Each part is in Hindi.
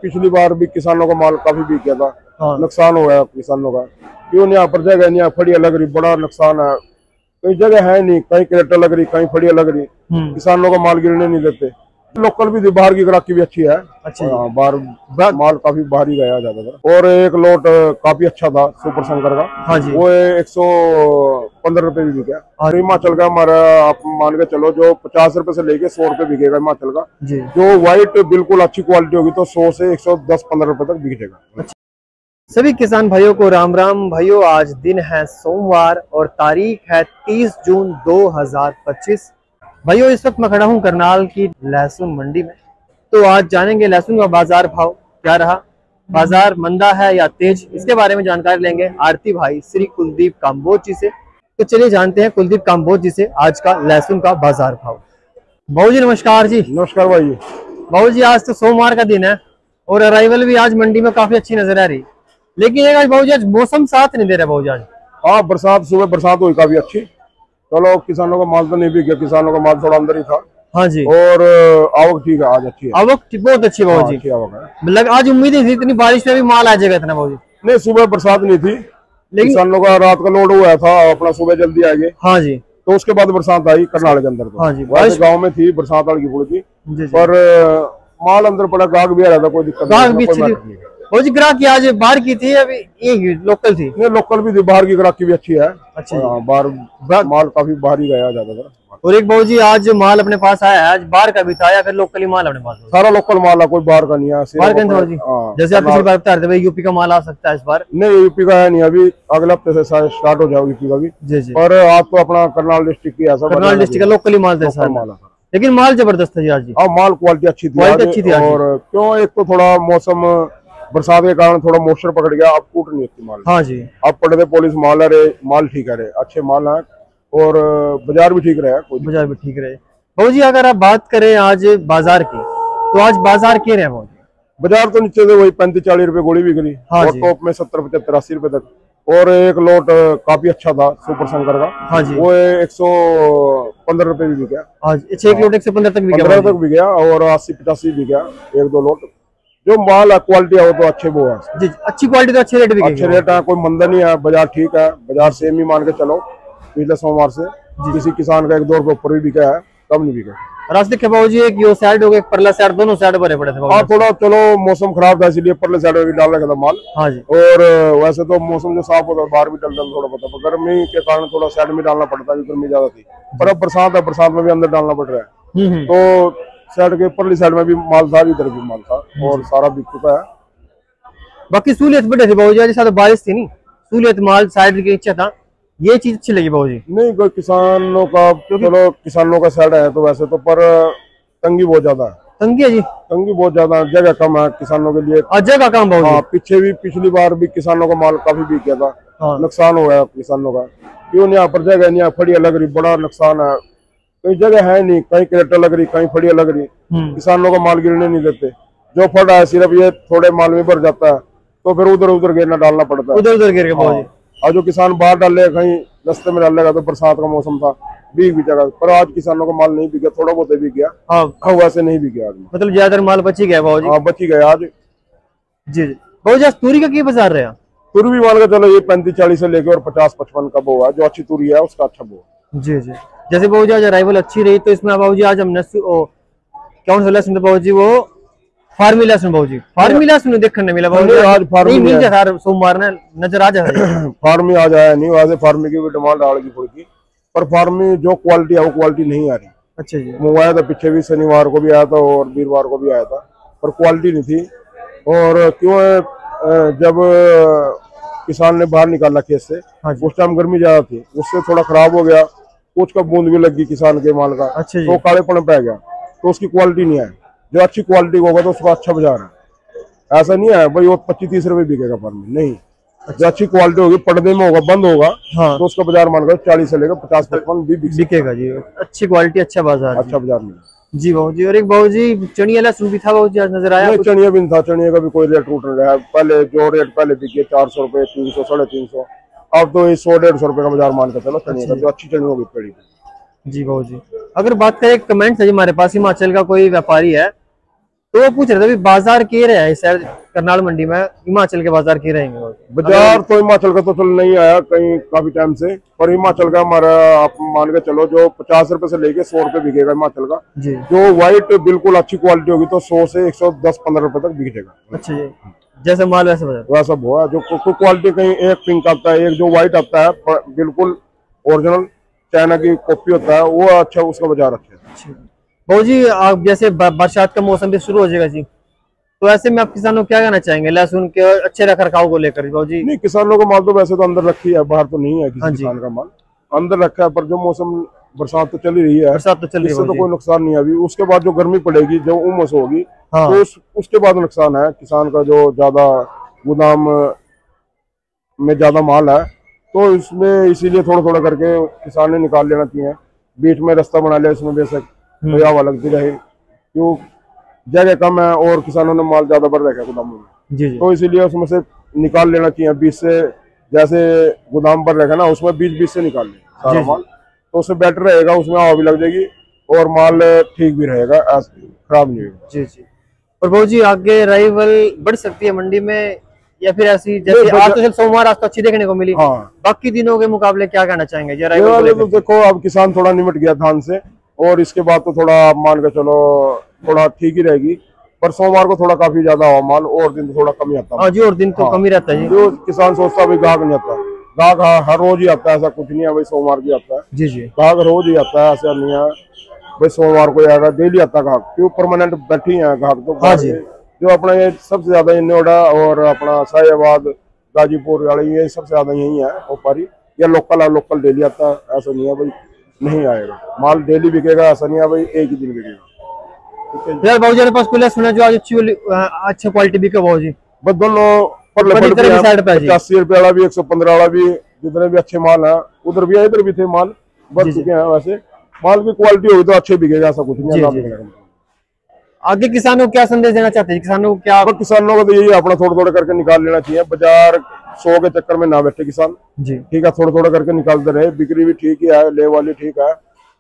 पिछली बार भी किसानों का माल काफी बिक गया था। हाँ। नुकसान हो गया किसानों का। क्यों यहाँ पर जगह नहीं, फड़िया लग रही, बड़ा नुकसान है। कई जगह है नहीं, कहीं क्रेटर लग रही, कहीं फड़िया लग रही। किसानों का माल गिरने नहीं देते। लोकल भी बाहर की ग्राहकी भी अच्छी है। अच्छा, बाहर माल काफी बाहर ही गया ज्यादातर। और एक लोट काफी अच्छा था सुपर शंकर का। हाँ जी। वो 115 रुपए भी बिका। और हिमाचल का हमारा आप मान के चलो, जो 50 रुपए से लेके 100 रुपए बिकेगा हिमाचल का जी। जो व्हाइट बिल्कुल अच्छी क्वालिटी होगी तो 100 से 110-15 रुपए तक बिक जाएगा। अच्छा। सभी किसान भाइयों को राम राम। भाइयों, आज दिन है सोमवार और तारीख है 30 जून 2025। भाइयों, इस वक्त मैं खड़ा हूं करनाल की लहसुन मंडी में। तो आज जानेंगे लहसुन का बाजार भाव क्या रहा, बाजार मंदा है या तेज, इसके बारे में जानकारी लेंगे आरती भाई श्री कुलदीप काम्बोज जी से। तो चलिए जानते हैं कुलदीप काम्बोज जी से आज का लहसुन का बाजार भाव। भाऊ जी नमस्कार जी। नमस्कार भाई। भाऊ जी, आज तो सोमवार का दिन है और अराइवल भी आज मंडी में काफी अच्छी नजर आ रही, लेकिन एक आज भाऊ जी आज मौसम साथ नहीं दे रहा। भाऊ जी आज बरसात, सुबह बरसात हुई काफी अच्छी। चलो किसानों का माल तो नहीं बिक गया, किसानों का माल थोड़ा अंदर ही था। हाँ जी। और आवक ठीक है, आज अच्छी है। आवक बहुत अच्छी भाऊ जी। अच्छी आवक है। मतलब आज उम्मीद नहीं थी इतनी बारिश में भी माल आ जाएगा इतना भाऊ जी। नहीं, सुबह बरसात नहीं थी, लेकिन किसानों का रात का लोड हुआ था, अपना सुबह जल्दी आ गए। हाँ जी। तो उसके बाद बरसात आई करनाल के अंदर। हाँ जी। वैसे गाँव में थी बरसात हल्की फुल्की, पर माल अंदर पड़ा, गाहक भी आ रहा था, कोई दिक्कत नहीं। भाऊ जी ग्राहक की आज बाहर की थी, अभी ये लोकल थी? नहीं, लोकल भी थी, बाहर की ग्राहक की भी अच्छी है। अच्छा। बाहर माल काफी बाहर ही गया ज्यादातर। और एक भाऊ जी आज माल अपने पास आया है, आज बाहर का भी था या फिर लोकल ही माल अपने पास? सारा लोकल माल है, कोई बाहर का नहीं है। बाहर का नहीं जी। जैसे आप पिछली बार बता रहे थे भाई यूपी का माल आ सकता है इस बार? नहीं, यूपी का है नहीं, अभी अगले हफ्ते से स्टार्ट हो जाओ यूपी का भी। जी जी। पर आप तो अपना करनाल डिस्ट्रिक्ट की ऐसा, करनाल डिस्ट्रिक्ट का लोकल ही माल था, लेकिन माल जबरदस्त है आज। हाँ, माल क्वालिटी अच्छी थी, अच्छी थी। और क्यों, एक तो थोड़ा मौसम बरसात के कारण थोड़ा मॉइस्चर पकड़ गया, अब टूट नहीं होती माल। हाँ जी। अब पड़े पुलिस माल है, माल ठीक है, अच्छे माल है, और बाजार भी ठीक रहे, बाजार भी ठीक रहे। भाऊ जी अगर आप बात करें आज बाजार की, तो आज बाजार क्या रहे भाऊ जी? बाजार तो नीचे से वही 35-40 रुपए गोली बिक रही। हाँ, और टॉप में 70-75-80 रुपए तक। और एक लोट काफी अच्छा था सुपर शंकर का। हाँ जी। वो 115 रुपए भी बिका। हाँ जी। एक लोट 115 तक बिका, 15 तक बिका, और 80-85 बिका एक दो लोट। जो माल है क्वालिटी है वो तो अच्छे वो है जी, अच्छी क्वालिटी तो अच्छे रेट भी, अच्छे रेट है, कोई मंदा नहीं है, बाजार ठीक है। बाजार सेम ही मान के चलो, पिछले सोमवार से किसी किसान का 1-2 रुपए ऊपर भी बिका है, कम नहीं बिका। रास्ते देखे भाऊ जी, एक यो साइड हो गया, एक परला साइड, दोनों साइड भरे पड़े थे। हाँ, थोड़ा चलो मौसम खराब था इसलिए परले साइड में भी डाल रखा था माल। हाँ जी। और वैसे तो मौसम जो साफ होता है बाहर भी डलता थोड़ा पता, पर गर्मी के कारण थोड़ा साइड में डालना पड़ता है, गर्मी ज्यादा थी। पर अब बरसात है, बरसात में भी अंदर डालना पड़ रहा है। तो साइड के परली साइड में भी माल था, इधर भी माल था, और सारा बिक चुका है। बाकी सहूलियत बढ़िया थी भाऊ जी, जैसा तो बारिश थी नहीं, सहूलियत माल साइड के अच्छा था, ये चीज अच्छी लगी भाऊ जी। नहीं, कोई किसानों का, चलो किसानों का साइड है तो वैसे तो, पर तंगी बहुत ज्यादा है। तंगी है जी? तंगी बहुत ज्यादा, जगह कम है किसानों के लिए, जगह कम भाऊ जी। पीछे भी पिछली बार भी किसानों का माल काफी बिक गया था। नुकसान हो गया किसानों का। क्यों यहाँ पर जगह नहीं, फड़िया लग रही, बड़ा नुकसान है। कई जगह है नहीं, कहीं क्रेटर लग रही, कहीं फड़िया लग रही। किसानों का माल गिरने नहीं देते। जो फट है सिर्फ ये थोड़े माल में भर जाता है, तो फिर उधर उधर गिरना डालना पड़ता है, उधर उधर गिर गया। और जो किसान बाहर डाले, कहीं रास्ते में डालेगा, तो बरसात का मौसम था, बिक जगह। पर आज किसानों का माल नहीं बिका, थोड़ा बहुत बिक गया। हाँ, वैसे नहीं बिक गया आज, मतलब ज्यादातर माल बची गया भाऊ जी। हाँ, बची गया आज। जी जी। भाऊ जी तूरी का क्या बाजार रहा? तुरी भी मान के चलो ये 35-40 से लेके और 50-55 का बो है, जो अच्छी तुरी है उसका अच्छा बो। जी जी। जैसे भाऊ जी आज अराइवल अच्छी रही, तो इसमें भाऊ जी आज हमने कौन सा लहसुन भाऊ जी? वो फार्मी लहसुन भाऊ जी, फार्मी लहसुन देखने मिला भाऊ जी आज। फार्मी मिल गया था सोमवार ने, नजर आ जाए। फार्मी आ जाया नहीं, वैसे फार्मी की भी डिमांड आ रही थोड़ी, पर फार्मी जो क्वालिटी है वो क्वालिटी नहीं आ रही। अच्छा जी। मंगवाया था पीछे भी, शनिवार को भी आया था और वीरवार को भी आया था, पर क्वालिटी नहीं थी। और क्यों है, जब किसान ने बाहर निकाला खेत से, उस टाइम गर्मी ज्यादा थी, उससे थोड़ा खराब हो गया, कुछ का बूंद भी लगी किसान के माल का। अच्छा जी। तो कालेपन पै गया, तो उसकी क्वालिटी नहीं है। जो अच्छी क्वालिटी होगा तो उसका अच्छा बाजार है। ऐसा नहीं है भाई वो 25-30 रुपए बिकेगा फार्मी, नहीं। जो अच्छी क्वालिटी होगी, पर्दे में होगा, बंद होगा, तो उसका बाजार मानकर 40 से लेकर 50-55 भी बिकेगा जी। अच्छी क्वालिटी, अच्छा बाजार, अच्छा बाजार मिलेगा जी भाऊ जी। और एक भाऊ जी चणिया लहसुन भी था भाऊ जी, आज नजर आया? चणिया भी था, चणिया का भी कोई रेट टूट रहा है। पहले जो रेट पहले बिके 400 रुपए, 300, 350, अब तो 100-150 रुपए का बाजार मान कर चलो चणिया का, जो अच्छी चणिया होगी पेड़ी। जी भाऊ जी। अगर बात करें कमेंट है हमारे पास, हिमाचल का कोई व्यापारी है, तो वो पूछ रहे थे, अभी बाजार के रहे हैं शहर करनाल मंडी में, हिमाचल के बाजार के रहेंगे? बाजार तो हिमाचल का तो चल नहीं आया कहीं काफी टाइम से, पर हिमाचल का हमारा आप मान के चलो जो 50 रुपए से लेके 100 रुपए बिकेगा हिमाचल का जी। जो व्हाइट बिल्कुल अच्छी क्वालिटी होगी तो 100 से 110-15 रुपए तक बिकेगा। अच्छा जी, जैसे माल वैसा हुआ। जो क्वालिटी कहीं एक पिंक आता है, एक जो व्हाइट आता है बिल्कुल ओरिजिनल चाइना की कॉपी होता है, वो अच्छा, उसका बाजार अच्छा है। भाऊ जी आप जैसे बरसात का मौसम भी शुरू हो जाएगा जी, तो ऐसे में आप किसानों को क्या कहना चाहेंगे लहसुन के अच्छे रख रखाव को लेकर? भाऊ जी नहीं, किसानों का माल तो वैसे तो अंदर रखी है, बाहर तो नहीं है किसी किसान का माल, अंदर रखा है। पर जो मौसम बरसात तो चल ही रही है, बरसात तो चल रही है, इससे तो कोई नुकसान नहीं है अभी। उसके बाद जो गर्मी पड़ेगी, जो उमस होगी, तो उसके बाद नुकसान है किसान का। जो ज्यादा गोदाम में ज्यादा माल है तो इसमें इसीलिए थोड़ा थोड़ा करके किसान ने निकाल लेना चाहिए, बीच में रास्ता बना लिया इसमें बेशक तो हवा लगती रहे, क्यों जगह कम है और किसानों ने माल ज्यादा भर रखा है गोदामों में जी। तो इसीलिए उसमें से निकाल लेना चाहिए बीच से, जैसे गोदाम भर रखा ना उसमें बीच से निकाल ले सारा माल, तो उससे बेटर रहेगा, उसमें हवा भी लग जाएगी और माल ठीक भी रहेगा, खराब नहीं होगा जी जी। और भाऊ जी आगे राइवल बढ़ सकती है मंडी में या फिर ऐसी जैसे आज तो सोमवार आज तो अच्छी देखने को मिली, बाकी दिनों के मुकाबले क्या कहना चाहेंगे? तो देखो अब किसान थोड़ा निमट गया धान से, और इसके बाद तो थोड़ा आप मान के चलो थोड़ा ठीक ही रहेगी, पर सोमवार को थोड़ा काफी ज्यादा हुआ माल, और दिन तो थोड़ा कम ही आता है जी, और दिन तो कम ही रहता है जी। जो किसान सोचता है भाई गाहक नहीं आता, गाहक हर रोज ही आता है, ऐसा कुछ नहीं है भाई सोमवार भी आता है जी जी, गाहक रोज ही आता है, ऐसा नहीं है भाई सोमवार को आएगा, डेली आता है गाहक, क्यों परमानेंट बैठी है गाहक तो। जो अपना ये सबसे ज्यादा नोएडा और अपना साहिबाद गाजीपुर वाले ये सबसे ज्यादा यही है व्यापारी, या लोकल डेली आता है, ऐसा नहीं है भाई नहीं आएगा माल डेली बिकेगा, ऐसा नहीं है भाई एक ही दिन बिकेगा। यार भाऊ जी पास कुछ सुना जो आज अच्छी क्वालिटी बिके भाऊ जी, बस दोनों 85 रुपए वाला भी 115 वाला भी, जितने भी अच्छे माल है उधर भी है इधर भी थे माल बच चुके हैं। वैसे माल की क्वालिटी होगी तो अच्छे बिकेगा, ऐसा कुछ नहीं। आगे किसानों को क्या संदेश देना चाहते हैं? किसानों को क्या? किसानों को तो यही अपना थोड़ा थोड़ा करके निकाल लेना चाहिए, बाजार 100 के चक्कर में ना बैठे किसान जी, ठीक है, थोड़ा थोड़ा करके निकालते रहे, बिक्री भी ठीक ही है, ले वाली ठीक है,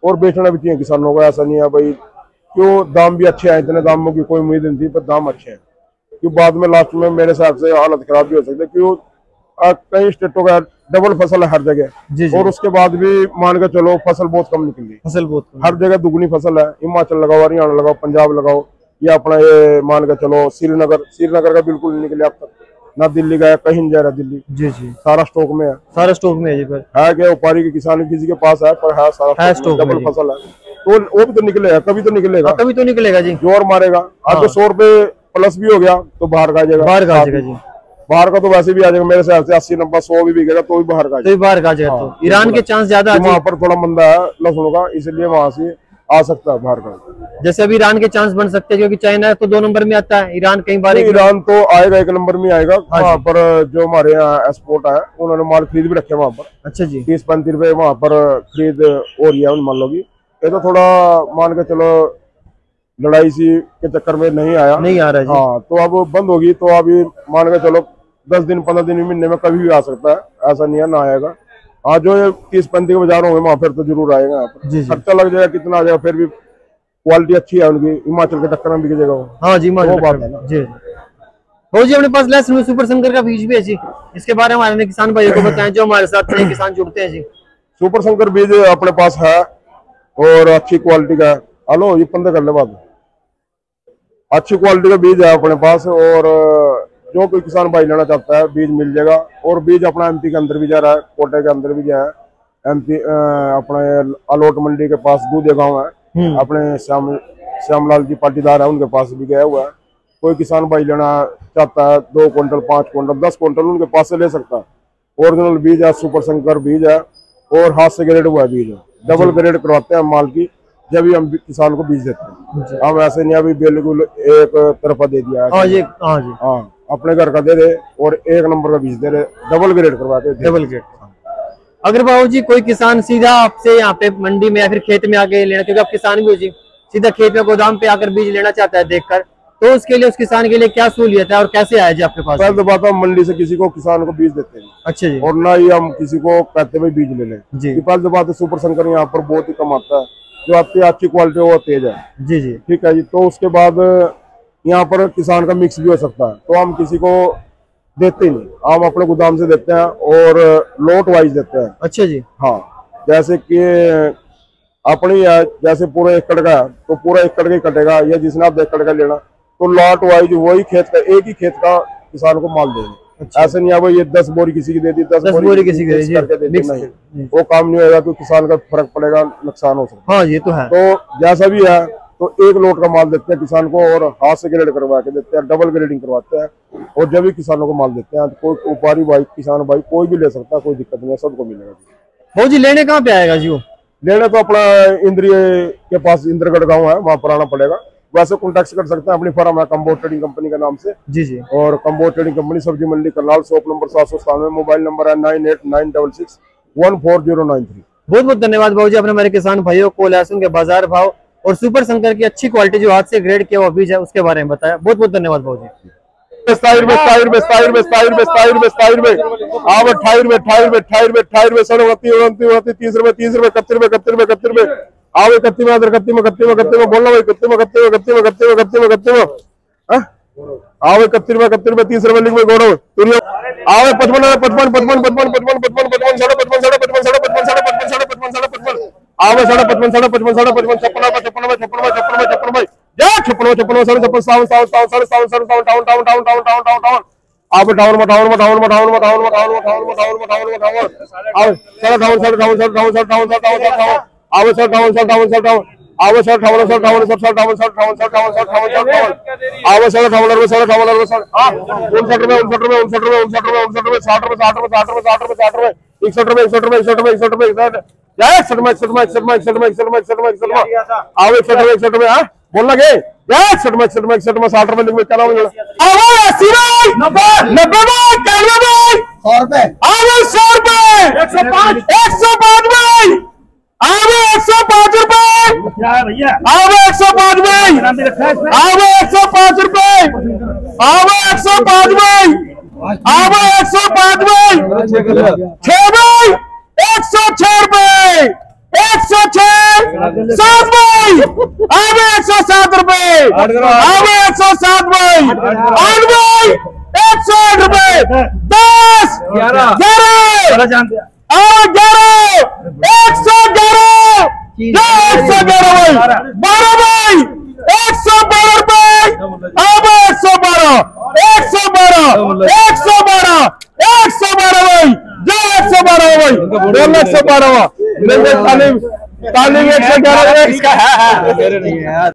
और बेचना भी चाहिए किसानों को। ऐसा नहीं है भाई क्यों दाम भी अच्छे हैं, इतने दामों की कोई उम्मीद नहीं थी, पर दाम अच्छे हैं, क्यों बाद में लास्ट में मेरे हिसाब से हालत खराब भी हो सकती है, क्यों कई स्टेटों का डबल फसल है हर जगह, और उसके बाद भी मान के चलो फसल बहुत कम निकली, फसल बहुत हर जगह दुगनी फसल है, हिमाचल लगाओ, हरियाणा लगाओ, पंजाब लगाओ, या अपना ये मान के चलो श्रीनगर का बिल्कुल नहीं निकले अब तक, ना दिल्ली गया, कहीं नहीं जा रहा दिल्ली जी जी, सारा स्टॉक में है, सारा स्टॉक में है जी। है क्या व्यापारी के किसान किसी के पास है, पर है सारा स्टॉक डबल फसल है, तो वो भी तो निकलेगा, कभी तो निकलेगा जी, जोर मारेगा। आज तो 100 रुपए प्लस भी हो गया तो बाहर का आ जाएगा, जी बाहर का तो वैसे भी आ जाएगा मेरे हिसाब से 80, 90, 100 भी बिकेगा तो भी बाहर का आ जाएगा, तो ईरान के चांस ज्यादा है, वहाँ पर थोड़ा मंदा है लहसुन का, इसलिए वहां से आ सकता है बाहर का। जैसे अभी ईरान के चांस बन सकते हैं, क्योंकि चाइना तो 2 नंबर में आता है, ईरान कई बार ईरान तो आएगा 1 नंबर में आएगा, वहाँ पर जो हमारे यहाँ एक्सपोर्ट है उन्होंने माल खरीद भी रखे वहाँ पर। अच्छा जी, 30-35 रुपए वहाँ पर खरीद हो रही है उन मालों की। ये तो थोड़ा मान के चलो लड़ाई सी के चक्कर में नहीं आ रहा है। हाँ, तो अब बंद होगी तो अभी मान के चलो 10 दिन 15 दिन महीने में कभी भी आ सकता है, ऐसा नहीं है ना आएगा। हाँ, जो 30-35 के बाजार होंगे वहाँ फिर तो जरूर आएगा, यहाँ पर खर्चा लग जाएगा कितना आ जाएगा, फिर भी क्वालिटी अच्छी है उनकी, हिमाचल के टक्कर में बिक जाएगा वो। हाँ जी, वो बात है ना जी। जी अपने पास लहसुन सुपर शंकर का बीज भी है जी, इसके बारे में हमारे किसान भाइयों को बताएं जो हमारे साथ नए किसान जुड़ते हैं जी। सुपर शंकर बीज अपने पास है और अच्छी क्वालिटी का है। हेलो, ये 15 कर ले बात, अच्छी क्वालिटी का बीज है अपने पास, और जो कोई किसान भाई लेना चाहता है बीज मिल जाएगा। और बीज अपना एमपी के अंदर भी जा रहा है, कोटे के अंदर भी जा है, एमपी अपने अलोट मंडी के पास दूधे गांव है, अपने श्यामलाल जी पाटीदार है, उनके पास भी गया हुआ है। कोई किसान भाई लेना चाहता है 2 क्विंटल 5 क्विंटल 10 क्विंटल उनके पास से ले सकता है। ओरिजिनल बीज है, सुपर शंकर बीज है, और हाथ से ग्रेड हुआ बीज है, डबल ग्रेड करवाते हैं माल की, जब भी हम किसान को बीज देते हैं। हम ऐसे नहीं अभी बिल्कुल एक तरफा दे दिया है, हाँ अपने घर का दे दे और 1 नंबर का बीज दे रहे, डबल ग्रेड करवा के, डबल ग्रेड। अगर बाबू जी कोई किसान सीधा आपसे यहाँ पे मंडी में या फिर खेत में आके लेना, क्योंकि आप किसान भी हो जी, सीधा खेत में गोदाम पे आकर बीज लेना चाहता है देखकर, तो उसके लिए उस किसान के लिए क्या सहूलियत है और कैसे आया जी आपके पास? पहले तो बात हम मंडी से किसी को किसान को बीज देते हैं। अच्छा जी। और ना ही हम किसी को कहते हुए बीज ले लें जी। पहले तो बात है सुपर शंकर यहाँ पर बहुत ही कम आता है, जो आपकी अच्छी क्वालिटी वो तेज है जी जी, ठीक है जी। तो उसके बाद यहाँ पर किसान का मिक्स भी हो सकता है, तो हम किसी को देते नहीं, हम अपने गोदाम से देते हैं और लोट वाइज देते हैं। अच्छा जी। हाँ, जैसे कि अपनी है, जैसे पूरा एकड़ का है तो पूरा एकड़ का ही कटेगा, या जिसने आप एकड़ का लेना तो लॉट वाइज वही खेत का, एक ही खेत का किसान को माल देंगे। अच्छा। ऐसे नहीं है वो ये 10 बोरी किसी की दे दी, 10 बोरी किसी की करके दे दी, नहीं, वो काम नहीं होगा, क्योंकि किसान का फर्क पड़ेगा, नुकसान हो सकता है। हाँ, ये तो है। तो जैसा भी है तो एक लोट का माल देते हैं किसान को, और हाथ से ग्रेड करवा के देते हैं, डबल ग्रेडिंग करवाते हैं, और जब भी किसानों को माल देते हैं तो कोई व्यापारी भाई, किसान भाई कोई भी ले सकता है, कोई दिक्कत नहीं है, सबको मिलेगा। भाऊ जी लेने कहाँ पे आएगा जी? लेने तो अपना इंद्रिय के पास इंद्रगढ़ गांव है, वहां पर आना पड़ेगा। वैसे कॉन्टेक्ट कर सकते हैं, अपनी फर्म है कंबोज ट्रेडिंग कंपनी के नाम से। जी जी। और कंबोज ट्रेडिंग कंपनी, सब्जी मंडी Karnal, shop number 797, mobile number है 9896614093। बहुत बहुत धन्यवाद भाऊ जी, अपने हमारे किसान भाइयों को लहसुन के बाजार भाव और सुपर शंकर की अच्छी क्वालिटी जो हाथ से ग्रेड किया हुआ बीज है उसके बारे में बताया। बहुत बहुत धन्यवाद भाऊ जी। 27 रुपए 27 रुपए 27 रुपए 27 रुपए 27 रुपए 27 रुपए 28 रुपए 28 रुपए 28 रुपए 28 रुपए 29 29 30 रुपए 30 रुपए 31 रुपए 31 रुपए 31 रुपए आओ 31 में 31 में 31 में 31 में बोलना भाई 31 में 31 में 31 में 31 में 31 में 31 में आओ 31 में 31 में 30 रुपए लिख में गोड़ो दुनिया आओ 55 55 55 55 55 55 55 साढ़े 55 साढ़े 55 साढ़े 55 साढ़े 55 साढ़े 55 साढ़े 55 आओ साढ़े 55 साढ़े 55 साढ़े 55 56 56 56 56 भाई या 56 56 साढ़े 56 साढ़े 57 साढ़े 57 town town town town town town town town आप टाउन में टाउन में टाउन में टाउन में टाउन में टाउन में टाउन में टाउन में टाउन में टाउन आओ साढ़े टाउन साढ़े टाउन साढ़े टाउन साढ़े टाउन साढ़े टाउन टाउन आओ साढ़े टाउन साढ़े टाउन साढ़े टाउन आओ साढ़े टाउन साढ़े टाउन साढ़े टाउन साढ़े टाउन साढ़े टाउन साढ़े टाउन साढ़े टाउन आओ साढ़े टाउन में साढ़े टाउन में साढ़े हां 59 रुपए 59 रुपए 59 रुपए 59 रुपए 59 रुपए 60 रुपए 60 रुपए 60 रुपए 60 रुपए 60 रुपए 61 रुपए 61 रुपए 61 रुपए 61 रुपए 61 या 61 रुपए 61 रुपए 61 रुपए 61 रुपए 61 रुपए 61 रुपए आओ 61 रुपए 61 रुपए हां बोल लगे या 61 रुपए 61 रुपए 61 रुपए 60 रुपए लिख में क्या नाम है आओ 80 भाई 90 90 भाई 90 भाई 100 रुपए आओ 100 रुपए 105 105 भाई आओ 105 रुपए क्या है भैया आओ 105 भाई आओ 105 रुपए आओ 105 भाई आओ 105 भाई 6 भाई 106 रुपए 106 7 भाई आओ 107 रुपए आओ 107 भाई 8 भाई 108 रुपए 10 11 आओ 11 111 भाई 12 भाई 112 रुपए अब 112 112 112 112 भाई जो 112 भाई 112 तालीम 111 इसका है